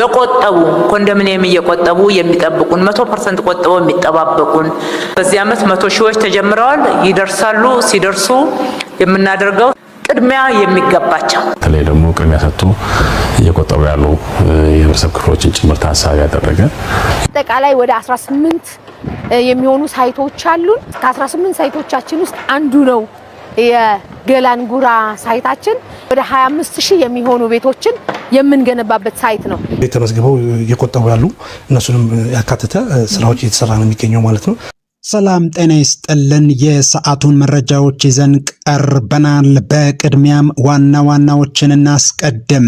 የቆጠቡ ኮንዶሚኒየም እየቆጠቡ የሚጠብቁን 100% ቆጥበው የሚጠባበቁን በዚህ ዓመት 100 ሺዎች ተጀምረዋል ይደርሳሉ። ሲደርሱ የምናደርገው ቅድሚያ የሚገባቸው በተለይ ደግሞ ቅድሚያ ሰጥቶ እየቆጠቡ ያሉ የህብረተሰብ ክፍሎችን ጭምር ታሳቢ ያደረገ አጠቃላይ ወደ 18 የሚሆኑ ሳይቶች አሉን። ከ18 ሳይቶቻችን ውስጥ አንዱ ነው የገላንጉራ ሳይታችን። ወደ 25000 የሚሆኑ ቤቶችን የምንገነባበት ሳይት ነው። ተመዝግበው እየቆጠቡ ያሉ እነሱንም ያካተተ ስራዎች እየተሰራ ነው የሚገኘው ማለት ነው። ሰላም ጤና ይስጥልን። የሰዓቱን መረጃዎች ይዘን ቀርበናል። በቅድሚያም ዋና ዋናዎችን እናስቀድም።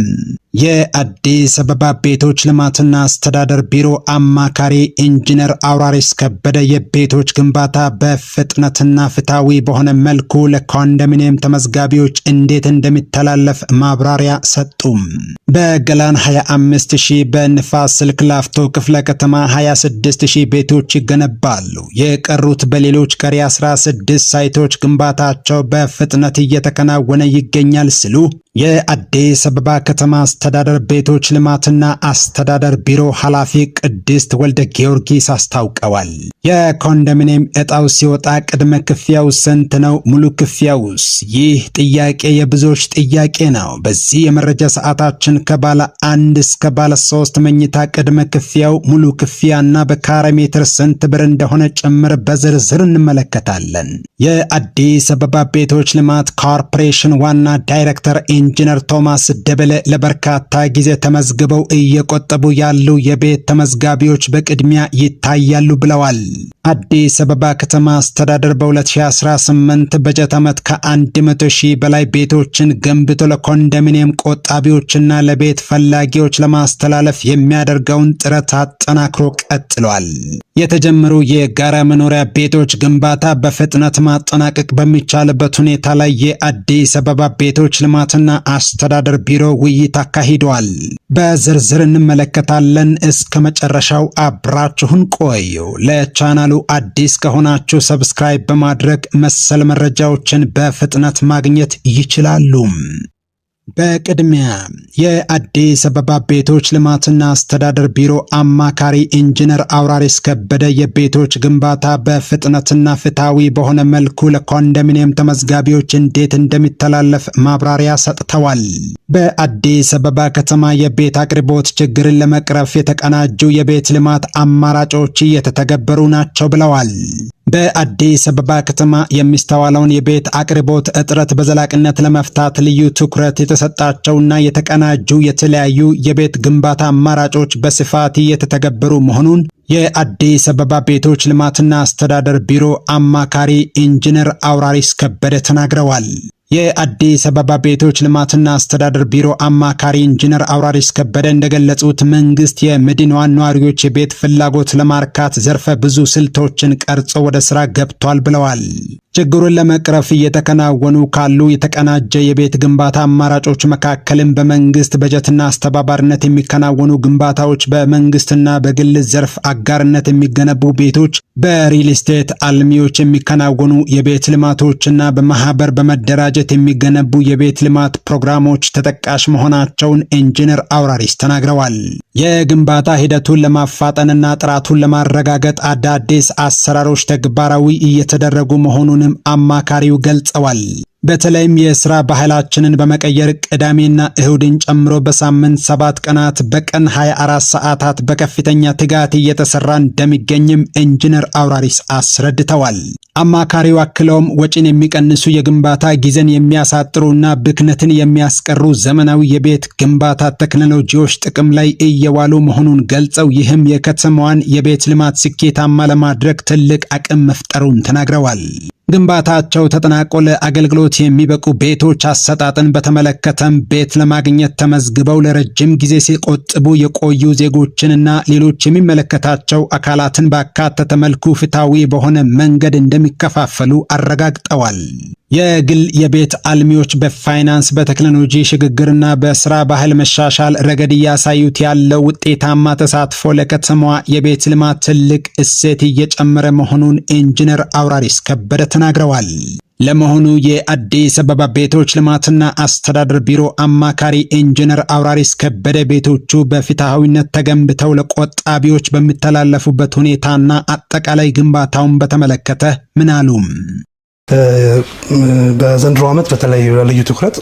የአዲስ አበባ ቤቶች ልማትና አስተዳደር ቢሮ አማካሪ ኢንጂነር አውራሪስ ከበደ የቤቶች ግንባታ በፍጥነትና ፍትሃዊ በሆነ መልኩ ለኮንዶሚኒየም ተመዝጋቢዎች እንዴት እንደሚተላለፍ ማብራሪያ ሰጡ። በገላን 25000፣ በንፋስ ስልክ ላፍቶ ክፍለ ከተማ 26000 ቤቶች ይገነባሉ። የቀሩት በሌሎች ቀሪ 16 ሳይቶች ግንባታቸው በፍጥነት እየተከናወነ ይገኛል ሲሉ የአዲስ አበባ ከተማ አስተዳደር ቤቶች ልማትና አስተዳደር ቢሮ ኃላፊ ቅድስት ወልደ ጊዮርጊስ አስታውቀዋል። የኮንዶሚኒየም እጣው ሲወጣ ቅድመ ክፍያው ስንት ነው? ሙሉ ክፍያውስ? ይህ ጥያቄ የብዙዎች ጥያቄ ነው። በዚህ የመረጃ ሰዓታችን ከባለ 1 እስከ ባለ 3 መኝታ ቅድመ ክፍያው፣ ሙሉ ክፍያና በካሬ ሜትር ስንት ብር እንደሆነ ጭምር በዝርዝር እንመለከታለን። የአዲስ አበባ ቤቶች ልማት ኮርፖሬሽን ዋና ዳይሬክተር ኢንጂነር ቶማስ ደበለ ለበርካታ ጊዜ ተመዝግበው እየቆጠቡ ያሉ የቤት ተመዝጋቢዎች በቅድሚያ ይታያሉ ብለዋል። አዲስ አበባ ከተማ አስተዳደር በ2018 በጀት ዓመት ከ100,000 በላይ ቤቶችን ገንብቶ ለኮንዶሚኒየም ቆጣቢዎችና ለቤት ፈላጊዎች ለማስተላለፍ የሚያደርገውን ጥረት አጠናክሮ ቀጥሏል። የተጀመሩ የጋራ መኖሪያ ቤቶች ግንባታ በፍጥነት ማጠናቀቅ በሚቻልበት ሁኔታ ላይ የአዲስ አበባ ቤቶች ልማትና አስተዳደር ቢሮ ውይይት አካሂዷል። በዝርዝር እንመለከታለን። እስከ መጨረሻው አብራችሁን ቆዩ። ለቻናሉ አዲስ ከሆናችሁ ሰብስክራይብ በማድረግ መሰል መረጃዎችን በፍጥነት ማግኘት ይችላሉ። በቅድሚያ የአዲስ አበባ ቤቶች ልማትና አስተዳደር ቢሮ አማካሪ ኢንጂነር አውራሪስ ከበደ የቤቶች ግንባታ በፍጥነትና ፍትሃዊ በሆነ መልኩ ለኮንዶሚኒየም ተመዝጋቢዎች እንዴት እንደሚተላለፍ ማብራሪያ ሰጥተዋል። በአዲስ አበባ ከተማ የቤት አቅርቦት ችግርን ለመቅረፍ የተቀናጁ የቤት ልማት አማራጮች እየተተገበሩ ናቸው ብለዋል። በአዲስ አበባ ከተማ የሚስተዋለውን የቤት አቅርቦት እጥረት በዘላቂነት ለመፍታት ልዩ ትኩረት የተሰጣቸውና የተቀናጁ የተለያዩ የቤት ግንባታ አማራጮች በስፋት እየተተገበሩ መሆኑን የአዲስ አበባ ቤቶች ልማትና አስተዳደር ቢሮ አማካሪ ኢንጂነር አውራሪስ ከበደ ተናግረዋል። የአዲስ አበባ ቤቶች ልማትና አስተዳደር ቢሮ አማካሪ ኢንጂነር አውራሪስ ከበደ እንደገለጹት መንግስት የመዲናዋን ነዋሪዎች የቤት ፍላጎት ለማርካት ዘርፈ ብዙ ስልቶችን ቀርጾ ወደ ስራ ገብቷል ብለዋል። ችግሩን ለመቅረፍ እየተከናወኑ ካሉ የተቀናጀ የቤት ግንባታ አማራጮች መካከልም በመንግስት በጀትና አስተባባሪነት የሚከናወኑ ግንባታዎች፣ በመንግስትና በግል ዘርፍ አጋርነት የሚገነቡ ቤቶች፣ በሪል ስቴት አልሚዎች የሚከናወኑ የቤት ልማቶችና በማህበር በመደራጀት የሚገነቡ የቤት ልማት ፕሮግራሞች ተጠቃሽ መሆናቸውን ኢንጂነር አውራሪስ ተናግረዋል። የግንባታ ሂደቱን ለማፋጠንና ጥራቱን ለማረጋገጥ አዳዲስ አሰራሮች ተግባራዊ እየተደረጉ መሆኑንም አማካሪው ገልጸዋል። በተለይም የስራ ባህላችንን በመቀየር ቅዳሜና እሁድን ጨምሮ በሳምንት 7 ቀናት በቀን 24 ሰዓታት በከፍተኛ ትጋት እየተሰራ እንደሚገኝም ኢንጂነር አውራሪስ አስረድተዋል። አማካሪው አክለውም ወጪን የሚቀንሱ የግንባታ ጊዜን የሚያሳጥሩና ብክነትን የሚያስቀሩ ዘመናዊ የቤት ግንባታ ቴክኖሎጂዎች ጥቅም ላይ እየዋሉ መሆኑን ገልጸው ይህም የከተማዋን የቤት ልማት ስኬታማ ለማድረግ ትልቅ አቅም መፍጠሩን ተናግረዋል። ግንባታቸው ተጠናቆ ለአገልግሎት የሚበቁ ቤቶች አሰጣጥን በተመለከተም ቤት ለማግኘት ተመዝግበው ለረጅም ጊዜ ሲቆጥቡ የቆዩ ዜጎችንና ሌሎች የሚመለከታቸው አካላትን ባካተተ መልኩ ፍትሃዊ በሆነ መንገድ እንደሚከፋፈሉ አረጋግጠዋል። የግል የቤት አልሚዎች በፋይናንስ በቴክኖሎጂ ሽግግርና በስራ ባህል መሻሻል ረገድ ያሳዩት ያለው ውጤታማ ተሳትፎ ለከተማዋ የቤት ልማት ትልቅ እሴት እየጨመረ መሆኑን ኢንጂነር አውራሪስ ከበደ ተናግረዋል። ለመሆኑ የአዲስ አበባ ቤቶች ልማትና አስተዳደር ቢሮ አማካሪ ኢንጂነር አውራሪስ ከበደ ቤቶቹ በፍትሃዊነት ተገንብተው ለቆጣቢዎች በሚተላለፉበት ሁኔታና አጠቃላይ ግንባታውን በተመለከተ ምን አሉ? በዘንድሮ ዓመት በተለይ ለልዩ ትኩረት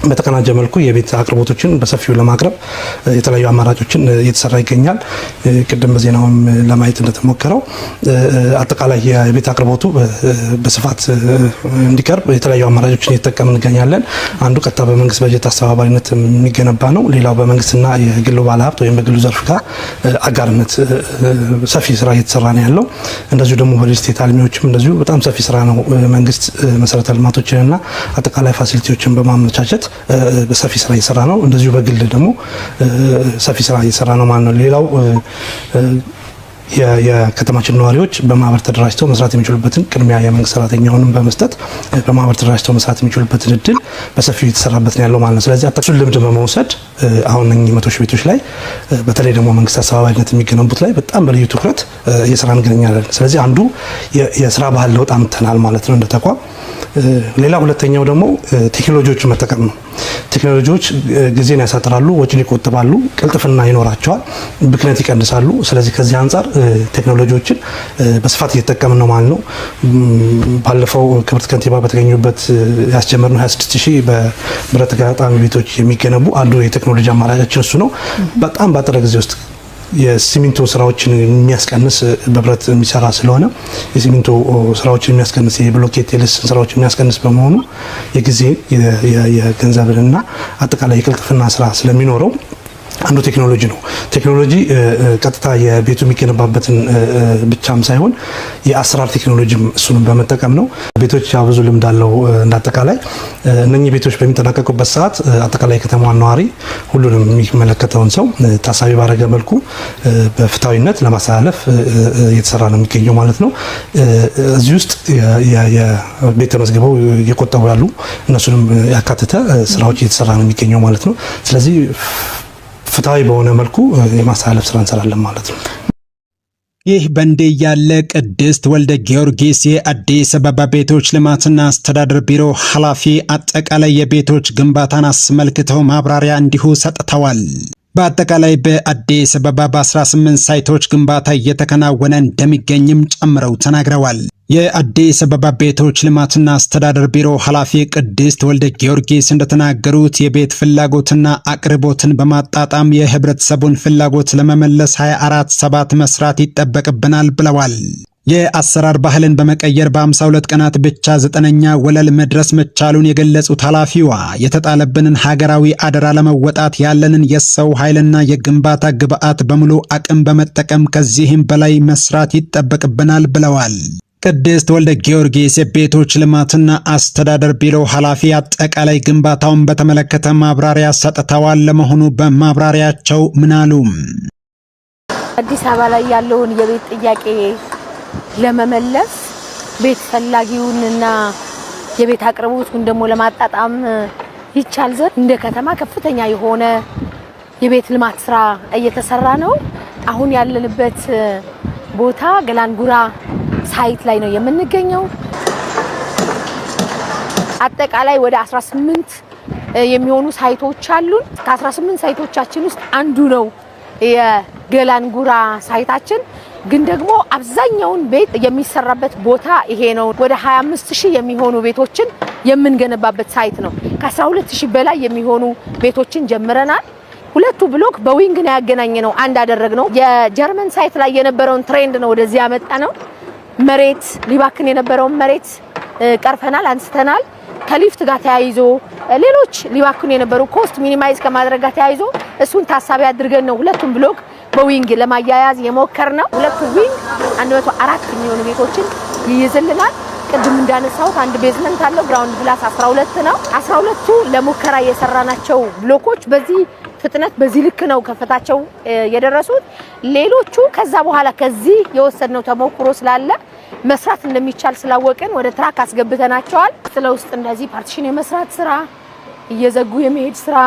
በተቀናጀ መልኩ የቤት አቅርቦቶችን በሰፊው ለማቅረብ የተለያዩ አማራጮችን እየተሰራ ይገኛል። ቅድም በዜናውም ለማየት እንደተሞከረው አጠቃላይ የቤት አቅርቦቱ በስፋት እንዲቀርብ የተለያዩ አማራጮችን እየተጠቀምን እንገኛለን። አንዱ ቀጥታ በመንግስት በጀት አስተባባሪነት የሚገነባ ነው። ሌላው በመንግስትና የግሉ ባለሀብት ወይም በግሉ ዘርፍ ጋር አጋርነት ሰፊ ስራ እየተሰራ ነው ያለው። እንደዚሁ ደግሞ በሪል ስቴት አልሚዎችም እንደዚሁ በጣም ሰፊ ስራ ነው መንግስት መሰረተ ልማቶችንና አጠቃላይ ፋሲሊቲዎችን በማመቻቸት በሰፊ ስራ እየሰራ ነው። እንደዚሁ በግል ደግሞ ሰፊ ስራ እየሰራ ነው ማለት ነው። ሌላው የከተማችን ነዋሪዎች በማህበር ተደራጅተው መስራት የሚችሉበትን ቅድሚያ የመንግስት ሰራተኛውንም በመስጠት በማህበር ተደራጅተው መስራት የሚችሉበትን እድል በሰፊው እየተሰራበት ነው ያለው ማለት ነው። ስለዚህ አጠቃላይ ልምድ በመውሰድ አሁን እነኚህ 100 ሺህ ቤቶች ላይ በተለይ ደግሞ መንግስት አስተባባሪነት የሚገነቡት ላይ በጣም በልዩ ትኩረት እየሰራን እንገኛለን። ስለዚህ አንዱ የስራ ባህል ለውጥ አምጥተናል ማለት ነው እንደ ተቋም። ሌላ ሁለተኛው ደግሞ ቴክኖሎጂዎችን መጠቀም ነው። ቴክኖሎጂዎች ጊዜን ያሳጥራሉ፣ ወጪን ይቆጥባሉ፣ ቅልጥፍና ይኖራቸዋል፣ ብክነት ይቀንሳሉ። ስለዚህ ከዚህ አንጻር ቴክኖሎጂዎችን በስፋት እየተጠቀምን ነው ማለት ነው። ባለፈው ክብርት ከንቲባ በተገኙበት ያስጀመርነው 26000 በብረት ተጋጣሚ ቤቶች የሚገነቡ አንዱ የቴክኖሎጂ አማራጫችን እሱ ነው። በጣም ባጠረ ጊዜ ውስጥ የሲሚንቶ ስራዎችን የሚያስቀንስ በብረት የሚሰራ ስለሆነ የሲሚንቶ ስራዎችን የሚያስቀንስ የብሎኬት የልስን ስራዎችን የሚያስቀንስ በመሆኑ የጊዜ የገንዘብንና አጠቃላይ የቅልጥፍና ስራ ስለሚኖረው አንዱ ቴክኖሎጂ ነው። ቴክኖሎጂ ቀጥታ የቤቱ የሚገነባበትን ብቻም ሳይሆን የአሰራር ቴክኖሎጂም እሱንም በመጠቀም ነው። ቤቶች ብዙ ልምድ አለው። እንዳጠቃላይ እነኚህ ቤቶች በሚጠናቀቁበት ሰዓት አጠቃላይ ከተማዋን ነዋሪ ሁሉንም የሚመለከተውን ሰው ታሳቢ ባደረገ መልኩ በፍትሃዊነት ለማስተላለፍ እየተሰራ ነው የሚገኘው ማለት ነው። እዚህ ውስጥ የቤት ተመዝግበው እየቆጠቡ ያሉ እነሱንም ያካተተ ስራዎች እየተሰራ ነው የሚገኘው ማለት ነው። ስለዚህ ፍትሃዊ በሆነ መልኩ የማስተላለፍ ስራ እንሰራለን ማለት ነው። ይህ በእንዲህ ያለ ቅድስት ወልደ ጊዮርጊስ የአዲስ አበባ ቤቶች ልማትና አስተዳደር ቢሮ ኃላፊ አጠቃላይ የቤቶች ግንባታን አስመልክተው ማብራሪያ እንዲሁ ሰጥተዋል። በአጠቃላይ በአዲስ አበባ በ18 ሳይቶች ግንባታ እየተከናወነ እንደሚገኝም ጨምረው ተናግረዋል። የአዲስ አበባ ቤቶች ልማትና አስተዳደር ቢሮ ኃላፊ ቅድስት ወልደ ጊዮርጊስ እንደተናገሩት የቤት ፍላጎትና አቅርቦትን በማጣጣም የህብረተሰቡን ፍላጎት ለመመለስ 24/7 መስራት ይጠበቅብናል ብለዋል። የአሰራር ባህልን በመቀየር በ52 ቀናት ብቻ 9ኛ ወለል መድረስ መቻሉን የገለጹት ኃላፊዋ የተጣለብንን ሀገራዊ አደራ ለመወጣት ያለንን የሰው ኃይልና የግንባታ ግብዓት በሙሉ አቅም በመጠቀም ከዚህም በላይ መስራት ይጠበቅብናል ብለዋል። ቅድስት ወልደ ጊዮርጊስ የቤቶች ልማትና አስተዳደር ቢሮ ኃላፊ አጠቃላይ ግንባታውን በተመለከተ ማብራሪያ ሰጥተዋል። ለመሆኑ በማብራሪያቸው ምን አሉ? አዲስ አበባ ላይ ያለውን የቤት ጥያቄ ለመመለስ ቤት ፈላጊውንና የቤት አቅርቦቱን ደግሞ ለማጣጣም ይቻል ዘንድ እንደ ከተማ ከፍተኛ የሆነ የቤት ልማት ስራ እየተሰራ ነው። አሁን ያለንበት ቦታ ገላንጉራ ሳይት ላይ ነው የምንገኘው። አጠቃላይ ወደ 18 የሚሆኑ ሳይቶች አሉን። ከ18 ሳይቶቻችን ውስጥ አንዱ ነው የገላንጉራ ሳይታችን። ግን ደግሞ አብዛኛውን ቤት የሚሰራበት ቦታ ይሄ ነው። ወደ 25000 የሚሆኑ ቤቶችን የምንገነባበት ሳይት ነው። ከ12000 በላይ የሚሆኑ ቤቶችን ጀምረናል። ሁለቱ ብሎክ በዊንግ ነው ያገናኘነው፣ አንድ አደረግነው። የጀርመን ሳይት ላይ የነበረውን ትሬንድ ነው ወደዚህ ያመጣ ነው። መሬት ሊባክን የነበረውን መሬት ቀርፈናል፣ አንስተናል። ከሊፍት ጋር ተያይዞ ሌሎች ሊባክኑ የነበሩ ኮስት ሚኒማይዝ ከማድረግ ጋር ተያይዞ እሱን ታሳቢ አድርገን ነው ሁለቱም ብሎክ በዊንግ ለማያያዝ የሞከርነው። ሁለቱ ዊንግ 104 የሚሆኑ ቤቶችን ይይዝልናል። ቅድም እንዳነሳሁት አንድ ቤዝመንት አለው፣ ግራውንድ ፕላስ 12 ነው። 12ቱ ለሙከራ የሰራናቸው ብሎኮች በዚህ ፍጥነት በዚህ ልክ ነው ከፈታቸው የደረሱት። ሌሎቹ ከዛ በኋላ ከዚህ የወሰድነው ተሞክሮ ስላለ መስራት እንደሚቻል ስላወቅን ወደ ትራክ አስገብተናቸዋል። ስለውስጥ እንደዚህ ፓርቲሽን የመስራት ስራ እየዘጉ የመሄድ ስራ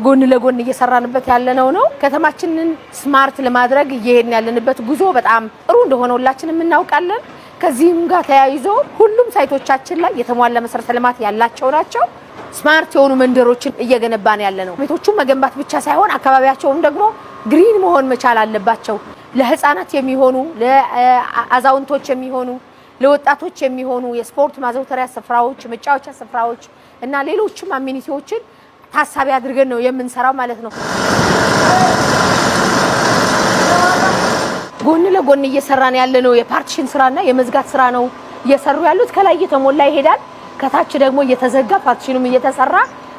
ጎን ለጎን እየሰራንበት ያለነው ነው። ከተማችንን ስማርት ለማድረግ እየሄድን ያለንበት ጉዞ በጣም ጥሩ እንደሆነ ሁላችንም እናውቃለን። ከዚህም ጋር ተያይዞ ሁሉም ሳይቶቻችን ላይ የተሟላ መሰረተ ልማት ያላቸው ናቸው። ስማርት የሆኑ መንደሮችን እየገነባን ያለነው ቤቶቹን መገንባት ብቻ ሳይሆን አካባቢያቸውም ደግሞ ግሪን መሆን መቻል አለባቸው። ለህፃናት የሚሆኑ ለአዛውንቶች የሚሆኑ ለወጣቶች የሚሆኑ የስፖርት ማዘውተሪያ ስፍራዎች፣ መጫወቻ ስፍራዎች እና ሌሎችም አሚኒቲዎችን ታሳቢ አድርገን ነው የምንሰራው ማለት ነው። ጎን ለጎን እየሰራን ያለነው የፓርቲሽን ስራና የመዝጋት ስራ ነው እየሰሩ ያሉት። ከላይ እየተሞላ ይሄዳል፣ ከታች ደግሞ እየተዘጋ ፓርቲሽኑም እየተሰራ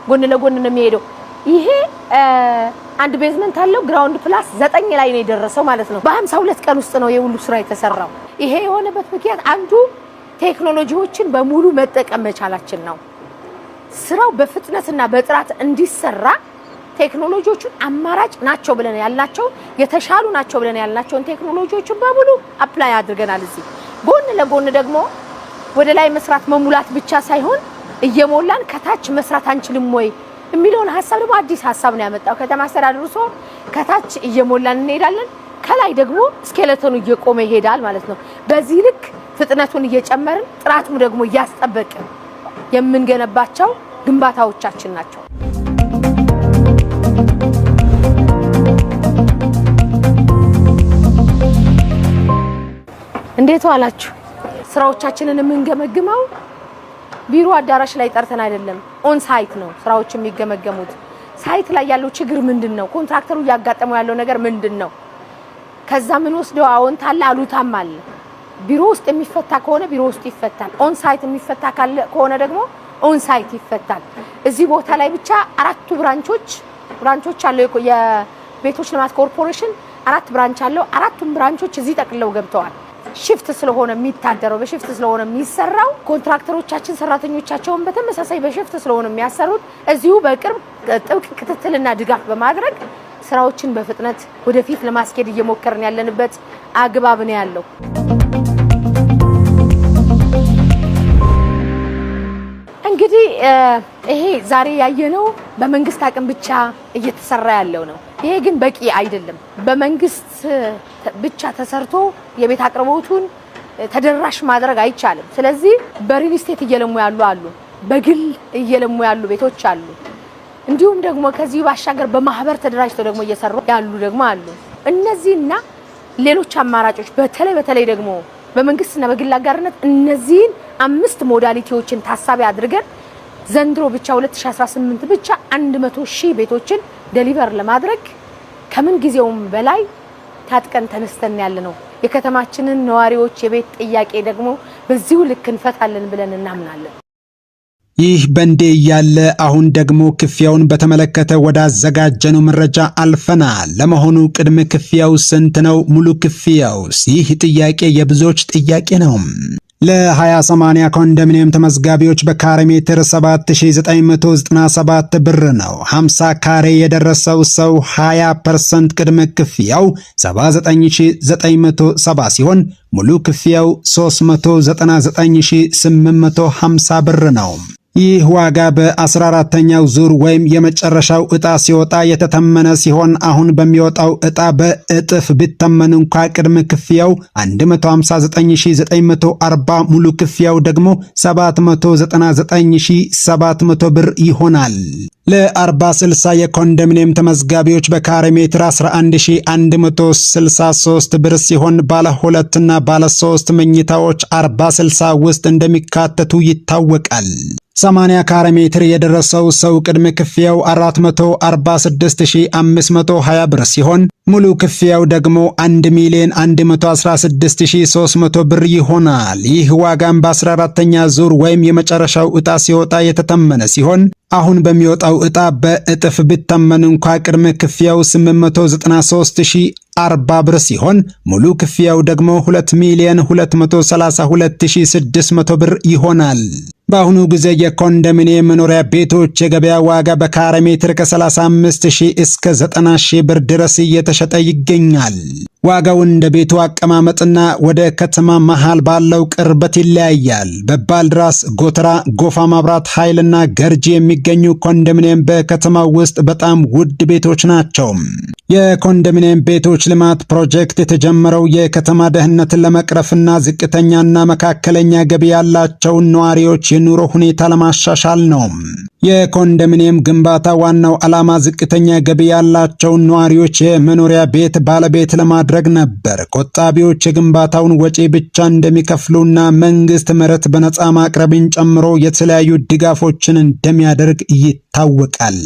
ጎን ለጎን ነው የሚሄደው። ይሄ አንድ ቤዝመንት አለው ግራውንድ ፕላስ 9 ላይ ነው የደረሰው ማለት ነው። በ52 ቀን ውስጥ ነው የሁሉ ስራ የተሰራው። ይሄ የሆነበት ምክንያት አንዱ ቴክኖሎጂዎችን በሙሉ መጠቀም መቻላችን ነው። ስራው በፍጥነትና በጥራት እንዲሰራ ቴክኖሎጂዎቹን አማራጭ ናቸው ብለን ያልናቸው የተሻሉ ናቸው ብለን ያልናቸውን ቴክኖሎጂዎችን በሙሉ አፕላይ አድርገናል። እዚህ ጎን ለጎን ደግሞ ወደ ላይ መስራት መሙላት ብቻ ሳይሆን እየሞላን ከታች መስራት አንችልም ወይ የሚለውን ሐሳብ ደግሞ አዲስ ሐሳብ ነው ያመጣው ከተማ አስተዳደሩ። ከታች እየሞላን እንሄዳለን፣ ከላይ ደግሞ ስኬሌተኑ እየቆመ ይሄዳል ማለት ነው። በዚህ ልክ ፍጥነቱን እየጨመርን ጥራቱን ደግሞ እያስጠበቅን የምንገነባቸው ግንባታዎቻችን ናቸው። እንዴት ዋላችሁ? ስራዎቻችንን የምንገመግመው ቢሮ አዳራሽ ላይ ጠርተን አይደለም፣ ኦን ሳይት ነው ስራዎች የሚገመገሙት። ሳይት ላይ ያለው ችግር ምንድነው? ኮንትራክተሩ ያጋጠመው ያለው ነገር ምንድነው? ከዛ ምን ወስደው አዎንታል አሉታም አለ። ቢሮ ውስጥ የሚፈታ ከሆነ ቢሮ ውስጥ ይፈታል። ኦን ሳይት የሚፈታ ከሆነ ደግሞ ኦን ሳይት ይፈታል። እዚህ ቦታ ላይ ብቻ 4 ብራንቾች አለው የቤቶች ልማት ኮርፖሬሽን 4 ብራንች አለው። 4ቱም ብራንቾች እዚህ ጠቅልለው ገብተዋል። ሽፍት ስለሆነ የሚታደረው በሽፍት ስለሆነ የሚሰራው ኮንትራክተሮቻችን ሰራተኞቻቸውን በተመሳሳይ በሽፍት ስለሆነ የሚያሰሩት እዚሁ በቅርብ ጥብቅ ክትትልና ድጋፍ በማድረግ ስራዎችን በፍጥነት ወደፊት ለማስኬድ እየሞከርን ያለንበት አግባብ ነው ያለው። እንግዲህ ይሄ ዛሬ ያየነው በመንግስት አቅም ብቻ እየተሰራ ያለው ነው። ይሄ ግን በቂ አይደለም። በመንግስት ብቻ ተሰርቶ የቤት አቅርቦቱን ተደራሽ ማድረግ አይቻልም። ስለዚህ በሪል ስቴት እየለሙ ያሉ አሉ፣ በግል እየለሙ ያሉ ቤቶች አሉ። እንዲሁም ደግሞ ከዚህ ባሻገር በማህበር ተደራጅተው ደግሞ እየሰሩ ያሉ ደግሞ አሉ። እነዚህና ሌሎች አማራጮች በተለይ ደግሞ በመንግስትና በግል አጋርነት እነዚህን 5 ሞዳሊቲዎችን ታሳቢ አድርገን ዘንድሮ ብቻ 2018 ብቻ 100,000 ቤቶችን ዴሊቨር ለማድረግ ከምን ጊዜውም በላይ ታጥቀን ተነስተን ያለነው የከተማችንን ነዋሪዎች የቤት ጥያቄ ደግሞ በዚሁ ልክ እንፈታለን ብለን እናምናለን። ይህ በእንዴ ያለ አሁን ደግሞ ክፍያውን በተመለከተ ወደ አዘጋጀነው መረጃ አልፈናል። ለመሆኑ ቅድመ ክፍያው ስንት ነው? ሙሉ ክፍያውስ? ይህ ጥያቄ የብዙዎች ጥያቄ ነው። ለ20/80 ኮንዶሚኒየም ተመዝጋቢዎች በካሬ ሜትር 7997 ብር ነው። 50 ካሬ የደረሰው ሰው 20% ቅድመ ክፍያው 79970 ሲሆን ሙሉ ክፍያው 399850 ብር ነው። ይህ ዋጋ በ14ኛው ዙር ወይም የመጨረሻው ዕጣ ሲወጣ የተተመነ ሲሆን አሁን በሚወጣው ዕጣ በእጥፍ ቢተመን እንኳ ቅድመ ክፍያው 159940 ሙሉ ክፍያው ደግሞ 799700 ብር ይሆናል። ለ40/60 የኮንዶሚኒየም ተመዝጋቢዎች በካሬ ሜትር 11163 ብር ሲሆን ባለ 2 እና ባለ 3 መኝታዎች 40/60 ውስጥ እንደሚካተቱ ይታወቃል። 80 ካሬ ሜትር የደረሰው ሰው ቅድመ ክፍያው 446520 ብር ሲሆን ሙሉ ክፍያው ደግሞ 1,116,300 ብር ይሆናል። ይህ ዋጋም በ14ኛ ዙር ወይም የመጨረሻው ዕጣ ሲወጣ የተተመነ ሲሆን አሁን በሚወጣው ዕጣ በእጥፍ ቢተመን እንኳ ቅድመ ክፍያው 893,040 ብር ሲሆን ሙሉ ክፍያው ደግሞ 2,232,600 ብር ይሆናል። በአሁኑ ጊዜ የኮንዶሚኒየም መኖሪያ ቤቶች የገበያ ዋጋ በካሬ ሜትር ከ35,000 እስከ 90,000 ብር ድረስ እየተሸጠ ይገኛል። ዋጋው እንደ ቤቱ አቀማመጥና ወደ ከተማ መሃል ባለው ቅርበት ይለያያል። በባልድራስ፣ ጎተራ፣ ጎፋ መብራት ኃይልና ገርጂ የሚገኙ ኮንዶሚኒየም በከተማው ውስጥ በጣም ውድ ቤቶች ናቸው። የኮንዶሚኒየም ቤቶች ልማት ፕሮጀክት የተጀመረው የከተማ ደህንነትን ለመቅረፍና ዝቅተኛና መካከለኛ ገቢ ያላቸውን ነዋሪዎች የኑሮ ሁኔታ ለማሻሻል ነው። የኮንዶሚኒየም ግንባታ ዋናው ዓላማ ዝቅተኛ ገቢ ያላቸውን ነዋሪዎች የመኖሪያ ቤት ባለቤት ለማድረግ ነበር። ቆጣቢዎች የግንባታውን ወጪ ብቻ እንደሚከፍሉና መንግስት መሬት በነፃ ማቅረብን ጨምሮ የተለያዩ ድጋፎችን እንደሚያደርግ ይታወቃል።